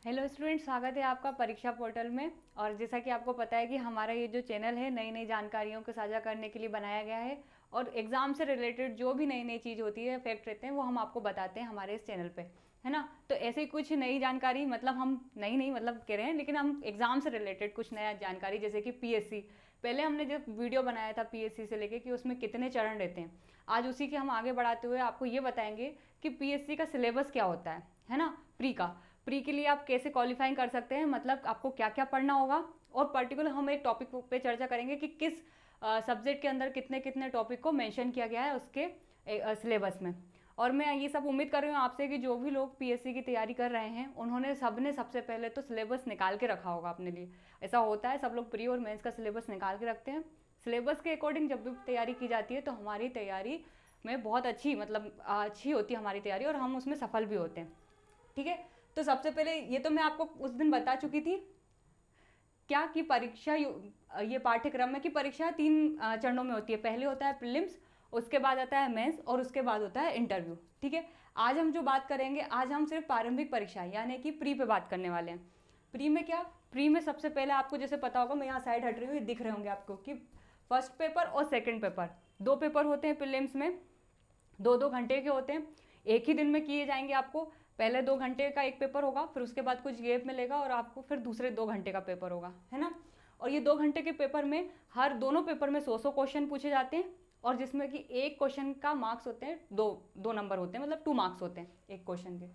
Hello student, स्वागत है आपका परीक्षा पोर्टल में। और जैसा कि आपको पता है कि हमारा ये जो चैनल है नई नई जानकारियों को साझा करने के लिए बनाया गया है और एग्ज़ाम से रिलेटेड जो भी नई नई चीज़ होती है, फैक्ट रहते हैं, वो हम आपको बताते हैं हमारे इस चैनल पे, है ना। तो ऐसे कुछ नई जानकारी, मतलब हम नई नहीं मतलब कह रहे हैं, लेकिन हम एग्ज़ाम से रिलेटेड कुछ नया जानकारी, जैसे कि पीएससी, पहले हमने जब वीडियो बनाया था पीएससी से लेके कि उसमें कितने चरण रहते हैं, आज उसी के हम आगे बढ़ाते हुए आपको ये बताएंगे कि पीएससी का सिलेबस क्या होता है ना। प्री के लिए आप कैसे क्वालिफाइंग कर सकते हैं, मतलब आपको क्या क्या पढ़ना होगा, और पर्टिकुलर हम एक टॉपिक पे चर्चा करेंगे कि किस सब्जेक्ट के अंदर कितने कितने टॉपिक को मेंशन किया गया है उसके सिलेबस में। और मैं ये सब उम्मीद कर रही हूँ आपसे कि जो भी लोग पीएससी की तैयारी कर रहे हैं उन्होंने सबने सबसे पहले तो सिलेबस निकाल के रखा होगा अपने लिए। ऐसा होता है, सब लोग प्री और मेंस का सिलेबस निकाल के रखते हैं। सिलेबस के अकॉर्डिंग जब भी तैयारी की जाती है तो हमारी तैयारी में बहुत अच्छी, मतलब अच्छी होती है हमारी तैयारी, और हम उसमें सफल भी होते हैं। ठीक है, तो सबसे पहले ये तो मैं आपको उस दिन बता चुकी थी क्या कि परीक्षा, ये पाठ्यक्रम में कि परीक्षा 3 चरणों में होती है। पहले होता है प्रीलिम्स, उसके बाद आता है मेंस, और उसके बाद होता है इंटरव्यू। ठीक है, आज हम जो बात करेंगे, आज हम सिर्फ प्रारंभिक परीक्षा यानी कि प्री पे बात करने वाले हैं। प्री में क्या, प्री में सबसे पहले आपको जैसे पता होगा, मैं यहाँ साइड हट रही हूँ, दिख रहे होंगे आपको कि फर्स्ट पेपर और सेकेंड पेपर, 2 पेपर होते हैं प्रीलिम्स में, 2-2 घंटे के होते हैं, एक ही दिन में किए जाएंगे। आपको पहले 2 घंटे का एक पेपर होगा, फिर उसके बाद कुछ गैप मिलेगा और आपको फिर दूसरे 2 घंटे का पेपर होगा, है ना। और ये 2 घंटे के पेपर में हर दोनों पेपर में 100 क्वेश्चन पूछे जाते हैं, और जिसमें कि एक क्वेश्चन का मार्क्स होते हैं, दो नंबर होते हैं, मतलब 2 मार्क्स होते हैं एक क्वेश्चन के।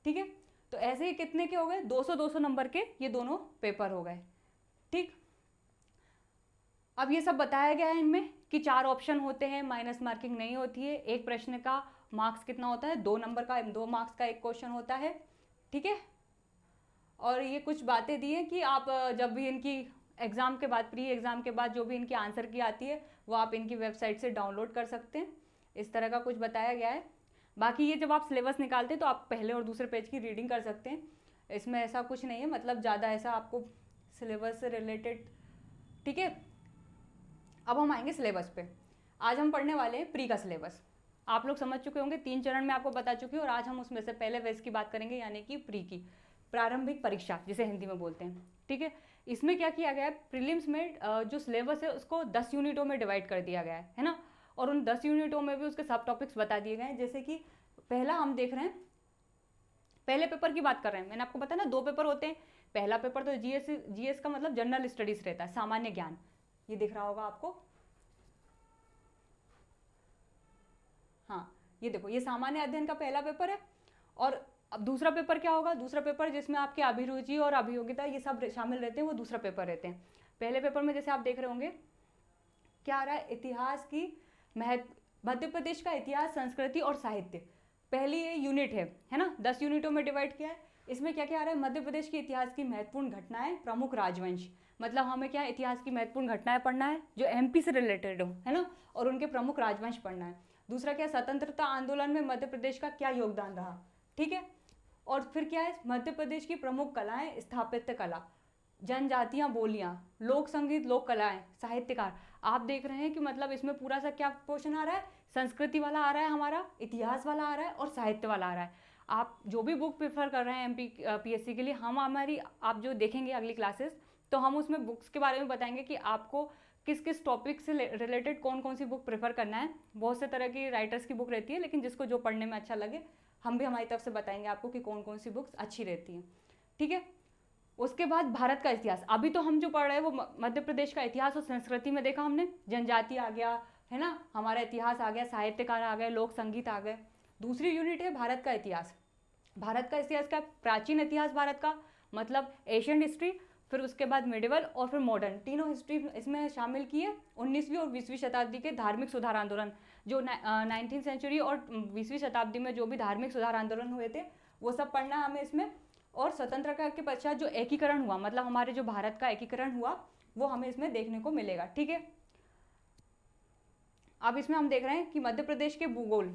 ठीक है, तो ऐसे ही कितने के हो गए, 200-200 नंबर के ये दोनों पेपर हो गए। ठीक, अब ये सब बताया गया है इनमें कि 4 ऑप्शन होते हैं, माइनस मार्किंग नहीं होती है, एक प्रश्न का मार्क्स कितना होता है, 2 नंबर का, 2 मार्क्स का एक क्वेश्चन होता है। ठीक है, और ये कुछ बातें दी हैं कि आप जब भी इनकी एग्ज़ाम के बाद, प्री एग्ज़ाम के बाद जो भी इनकी आंसर की आती है वो आप इनकी वेबसाइट से डाउनलोड कर सकते हैं। इस तरह का कुछ बताया गया है। बाकी ये जब आप सिलेबस निकालते हैं तो आप पहले और दूसरे पेज की रीडिंग कर सकते हैं, इसमें ऐसा कुछ नहीं है, मतलब ज़्यादा ऐसा आपको सिलेबस से रिलेटेड। ठीक है, अब हम आएंगे सिलेबस पे। आज हम पढ़ने वाले हैं प्री का सिलेबस। आप लोग समझ चुके होंगे, 3 चरण में आपको बता चुकी हूँ, और आज हम उसमें से पहले वेज की बात करेंगे, यानी कि प्री की, प्रारंभिक परीक्षा जिसे हिंदी में बोलते हैं। ठीक है, इसमें क्या किया गया है, प्रीलिम्स में जो सिलेबस है उसको 10 यूनिटों में डिवाइड कर दिया गया है ना। और उन 10 यूनिटों में भी उसके सब टॉपिक्स बता दिए गए हैं। जैसे कि पहला हम देख रहे हैं, पहले पेपर की बात कर रहे हैं, मैंने आपको बताया ना 2 पेपर होते हैं। पहला पेपर तो जीएस का मतलब जनरल स्टडीज रहता है, सामान्य ज्ञान, ये दिख रहा होगा आपको। हाँ, ये देखो, ये सामान्य अध्ययन का पहला पेपर है। और अब दूसरा पेपर क्या होगा, दूसरा पेपर जिसमें आपकी अभिरुचि और अभियोगिता ये सब शामिल रहते हैं, वो दूसरा पेपर रहते हैं। पहले पेपर में जैसे आप देख रहे होंगे क्या आ रहा है, इतिहास की महत्व, मध्य प्रदेश का इतिहास, संस्कृति और साहित्य, पहली ये यूनिट है ना, 10 यूनिटों में डिवाइड किया है। इसमें क्या क्या आ रहा है, मध्य प्रदेश के इतिहास की महत्वपूर्ण घटनाएं, प्रमुख राजवंश, मतलब हमें क्या इतिहास की महत्वपूर्ण घटनाएं पढ़ना है जो एमपी से रिलेटेड हो, है ना, और उनके प्रमुख राजवंश पढ़ना है। दूसरा क्या, स्वतंत्रता आंदोलन में मध्य प्रदेश का क्या योगदान रहा। ठीक है, और फिर क्या है, मध्य प्रदेश की प्रमुख कलाएं, स्थापत्य कला, जनजातियां, बोलियां, लोक संगीत, लोक कलाएं, साहित्यकार। आप देख रहे हैं कि मतलब इसमें पूरा सा क्या पोर्शन आ रहा है, संस्कृति वाला आ रहा है हमारा, इतिहास वाला आ रहा है और साहित्य वाला आ रहा है। आप जो भी बुक प्रेफर कर रहे हैं एमपी पीएससी के लिए, हम हमारी आप जो देखेंगे अगली क्लासेस, तो हम उसमें बुक्स के बारे में बताएंगे कि आपको किस किस टॉपिक से रिलेटेड कौन कौन सी बुक प्रेफर करना है। बहुत से तरह की राइटर्स की बुक रहती है, लेकिन जिसको जो पढ़ने में अच्छा लगे हम भी हमारी तरफ से बताएंगे आपको कि कौन कौन सी बुक्स अच्छी रहती हैं। ठीक है, उसके बाद भारत का इतिहास, अभी तो हम जो पढ़ रहे हैं वो मध्य प्रदेश का इतिहास और संस्कृति में देखा हमने, जनजाति आ गया, है ना, हमारा इतिहास आ गया, साहित्यकार आ गए, लोक संगीत आ गए। दूसरी यूनिट है भारत का इतिहास। भारत का इतिहास का प्राचीन इतिहास भारत का, मतलब एशियन हिस्ट्री, फिर उसके बाद मिडिवल और फिर मॉडर्न, तीनों हिस्ट्री इसमें शामिल की है। 19वीं और 20वीं शताब्दी के धार्मिक सुधार आंदोलन, जो 19th सेंचुरी और 20वीं शताब्दी में जो भी धार्मिक सुधार आंदोलन हुए थे वो सब पढ़ना है हमें इसमें। और स्वतंत्रता के पश्चात जो एकीकरण हुआ, मतलब हमारे जो भारत का एकीकरण हुआ, वो हमें इसमें देखने को मिलेगा। ठीक है, अब इसमें हम देख रहे हैं कि मध्य प्रदेश के भूगोल,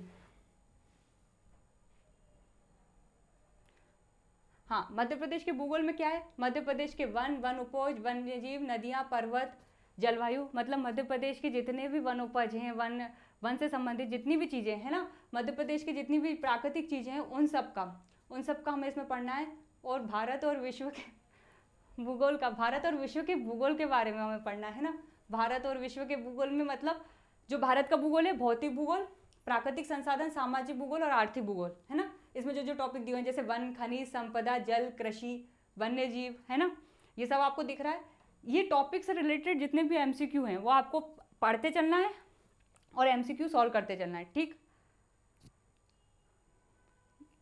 हाँ, मध्य प्रदेश के भूगोल में क्या है, मध्य प्रदेश के वन उपज, वन्य जीव, नदियाँ, पर्वत, जलवायु, मतलब मध्य प्रदेश के जितने भी वन उपज हैं, वन से संबंधित जितनी भी चीज़ें हैं ना, मध्य प्रदेश की जितनी भी प्राकृतिक चीज़ें हैं उन सब का हमें इसमें पढ़ना है। और भारत और विश्व के भूगोल का, भारत और विश्व के भूगोल के बारे में हमें पढ़ना है ना। भारत और विश्व के भूगोल में मतलब जो भारत का भूगोल है, भौतिक भूगोल, प्राकृतिक संसाधन, सामाजिक भूगोल और आर्थिक भूगोल, है ना। इसमें जो जो टॉपिक दिए हैं जैसे वन, खनिज संपदा, जल, कृषि, वन्य जीव, है ना, ये सब आपको दिख रहा है। ये टॉपिक से रिलेटेड जितने भी एमसीक्यू हैं वो आपको पढ़ते चलना है और एमसीक्यू सॉल्व करते चलना है, ठीक।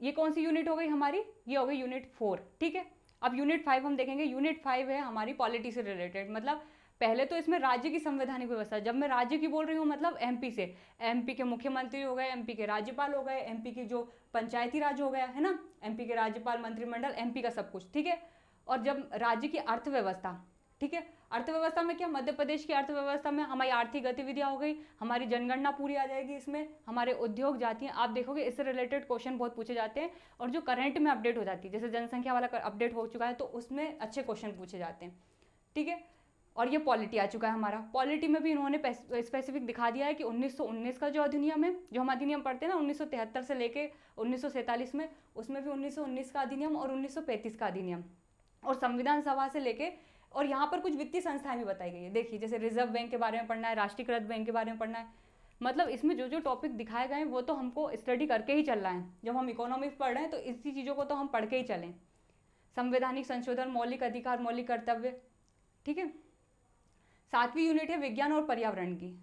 ये कौन सी यूनिट हो गई हमारी, ये हो गई यूनिट 4, ठीक है। अब यूनिट 5 हम देखेंगे। यूनिट 5 है हमारी पॉलिटी से रिलेटेड, मतलब पहले तो इसमें राज्य की संवैधानिक व्यवस्था। जब मैं राज्य की बोल रही हूँ मतलब एमपी से, एमपी के मुख्यमंत्री हो गए, एमपी के राज्यपाल हो गए, एमपी के जो पंचायती राज हो गया, है ना, एमपी के राज्यपाल, मंत्रिमंडल, एमपी का सब कुछ, ठीक है। और जब राज्य की अर्थव्यवस्था, ठीक है, अर्थव्यवस्था में क्या, मध्य प्रदेश की अर्थव्यवस्था में हमारी आर्थिक गतिविधियां हो गई, हमारी जनगणना पूरी आ जाएगी इसमें, हमारे उद्योग जातियां, आप देखोगे इससे रिलेटेड क्वेश्चन बहुत पूछे जाते हैं। और जो करंट में अपडेट हो जाती है, जैसे जनसंख्या वाला अपडेट हो चुका है तो उसमें अच्छे क्वेश्चन पूछे जाते हैं, ठीक है। और ये पॉलिटी आ चुका है हमारा। पॉलिटी में भी इन्होंने स्पेसिफिक दिखा दिया है कि 1919 का जो अधिनियम है, जो हम अधिनियम पढ़ते हैं ना 1973 से लेके 1947 में, उसमें भी 1919 का अधिनियम और 1935 का अधिनियम, और संविधान सभा से लेके, और यहाँ पर कुछ वित्तीय संस्थाएं भी बताई गई है। देखिए जैसे रिजर्व बैंक के बारे में पढ़ना है, राष्ट्रीयकृत बैंक के बारे में पढ़ना है, मतलब इसमें जो जो टॉपिक दिखाए गए हैं वो तो हमको स्टडी करके ही चलना है। जब हम इकोनॉमिक्स पढ़ रहे हैं तो इसी चीज़ों को तो हम पढ़ के ही चलें। संवैधानिक संशोधन, मौलिक अधिकार, मौलिक कर्तव्य, ठीक है। 7वीं यूनिट है विज्ञान और पर्यावरण की।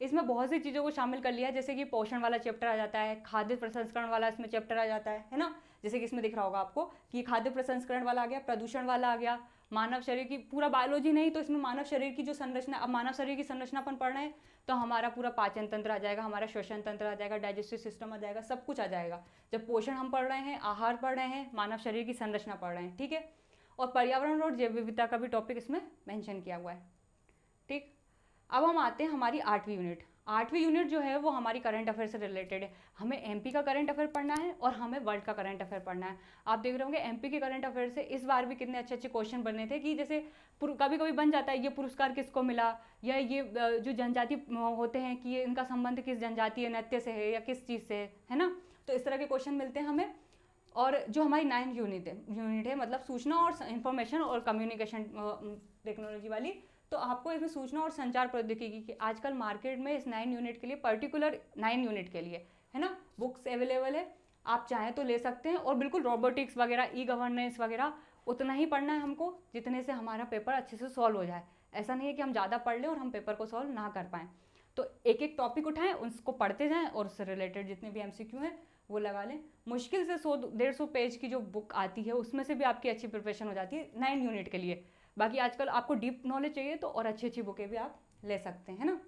इसमें बहुत सी चीज़ों को शामिल कर लिया है, जैसे कि पोषण वाला चैप्टर आ जाता है, खाद्य प्रसंस्करण वाला इसमें चैप्टर आ जाता है ना। जैसे कि इसमें दिख रहा होगा आपको कि खाद्य प्रसंस्करण वाला आ गया, प्रदूषण वाला आ गया, मानव शरीर की, पूरा बायोलॉजी नहीं तो इसमें मानव शरीर की जो संरचना, अब मानव शरीर की संरचना अपन पढ़ रहे हैं तो हमारा पूरा पाचन तंत्र आ जाएगा, हमारा श्वसन तंत्र आ जाएगा, डाइजेस्टिव सिस्टम आ जाएगा, सब कुछ आ जाएगा। जब पोषण हम पढ़ रहे हैं, आहार पढ़ रहे हैं, मानव शरीर की संरचना पढ़ रहे हैं, ठीक है। और पर्यावरण और जैव विविधता का भी टॉपिक इसमें मेंशन किया हुआ है, ठीक। अब हम आते हैं हमारी 8वीं यूनिट। 8वीं यूनिट जो है वो हमारी करंट अफेयर से रिलेटेड है। हमें एमपी का करंट अफेयर पढ़ना है और हमें वर्ल्ड का करंट अफेयर पढ़ना है। आप देख रहे होंगे एमपी के करंट अफेयर से इस बार भी कितने अच्छे अच्छे क्वेश्चन बने थे, कि जैसे कभी कभी बन जाता है ये पुरस्कार किसको मिला, या ये जो जनजाति होते हैं कि ये इनका संबंध किस जनजातीय नृत्य से है या किस चीज़ से है ना, तो इस तरह के क्वेश्चन मिलते हैं हमें। और जो हमारी 9th यूनिट है मतलब सूचना और इंफॉर्मेशन और कम्युनिकेशन टेक्नोलॉजी वाली, तो आपको इसमें सूचना और संचार प्रौद्योगिकी की आजकल मार्केट में इस 9 यूनिट के लिए, पर्टिकुलर 9 यूनिट के लिए, है ना, बुक्स अवेलेबल है, आप चाहें तो ले सकते हैं। और बिल्कुल रोबोटिक्स वगैरह, ई गवर्नेंस वगैरह उतना ही पढ़ना है हमको जितने से हमारा पेपर अच्छे से सॉल्व हो जाए। ऐसा नहीं है कि हम ज़्यादा पढ़ लें और हम पेपर को सॉल्व ना कर पाएँ। तो एक एक टॉपिक उठाएं, उसको पढ़ते जाएं और उससे रिलेटेड जितने भी MCQ हैं वो लगा लें। मुश्किल से 100-150 पेज की जो बुक आती है उसमें से भी आपकी अच्छी प्रिपरेशन हो जाती है 9 यूनिट के लिए। बाकी आजकल आपको डीप नॉलेज चाहिए तो और अच्छी अच्छी बुकें भी आप ले सकते हैं, है ना।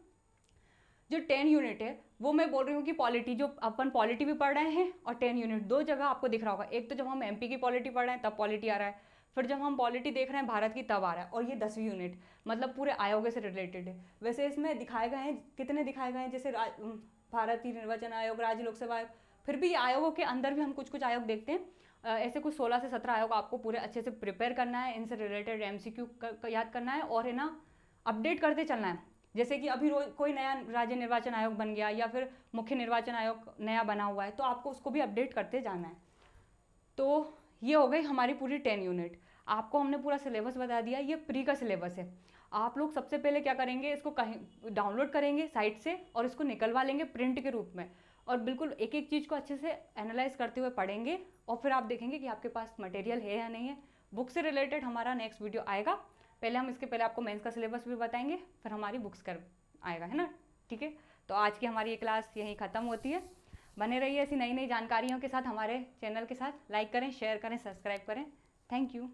जो 10 यूनिट है वो मैं बोल रही हूँ कि पॉलिटी, जो अपन पॉलिटी भी पढ़ रहे हैं और 10 यूनिट दो जगह आपको दिख रहा होगा। एक तो जब हम MP की पॉलिटी पढ़ रहे हैं तब पॉलिटी आ रहा है, फिर जब हम पॉलिटी देख रहे हैं भारत की तब आ रहा है। और ये 10वीं यूनिट मतलब पूरे आयोग से रिलेटेड है। वैसे इसमें दिखाए गए हैं, कितने दिखाए गए हैं, जैसे भारतीय निर्वाचन आयोग, राज्य लोक सेवा आयोग, फिर भी आयोगों के अंदर भी हम कुछ कुछ आयोग देखते हैं। ऐसे कुछ 16 से 17 आयोग आपको पूरे अच्छे से प्रिपेयर करना है, इनसे रिलेटेड MCQ याद करना है और है ना अपडेट करते चलना है। जैसे कि अभी रोज कोई नया राज्य निर्वाचन आयोग बन गया या फिर मुख्य निर्वाचन आयोग नया बना हुआ है तो आपको उसको भी अपडेट करते जाना है। तो ये हो गई हमारी पूरी 10 यूनिट। आपको हमने पूरा सिलेबस बता दिया, ये प्री का सिलेबस है। आप लोग सबसे पहले क्या करेंगे, इसको कहीं डाउनलोड करेंगे साइट से और इसको निकलवा लेंगे प्रिंट के रूप में, और बिल्कुल एक एक चीज़ को अच्छे से एनालाइज करते हुए पढ़ेंगे। और फिर आप देखेंगे कि आपके पास मटेरियल है या नहीं है। बुक से रिलेटेड हमारा नेक्स्ट वीडियो आएगा। पहले हम इसके पहले आपको मेंस का सिलेबस भी बताएंगे, फिर हमारी बुक्स कर आएगा, है ना, ठीक है। तो आज की हमारी ये क्लास यहीं ख़त्म होती है। बने रहिए ऐसी नई नई जानकारियों के साथ हमारे चैनल के साथ। लाइक करें, शेयर करें, सब्सक्राइब करें। Thank you.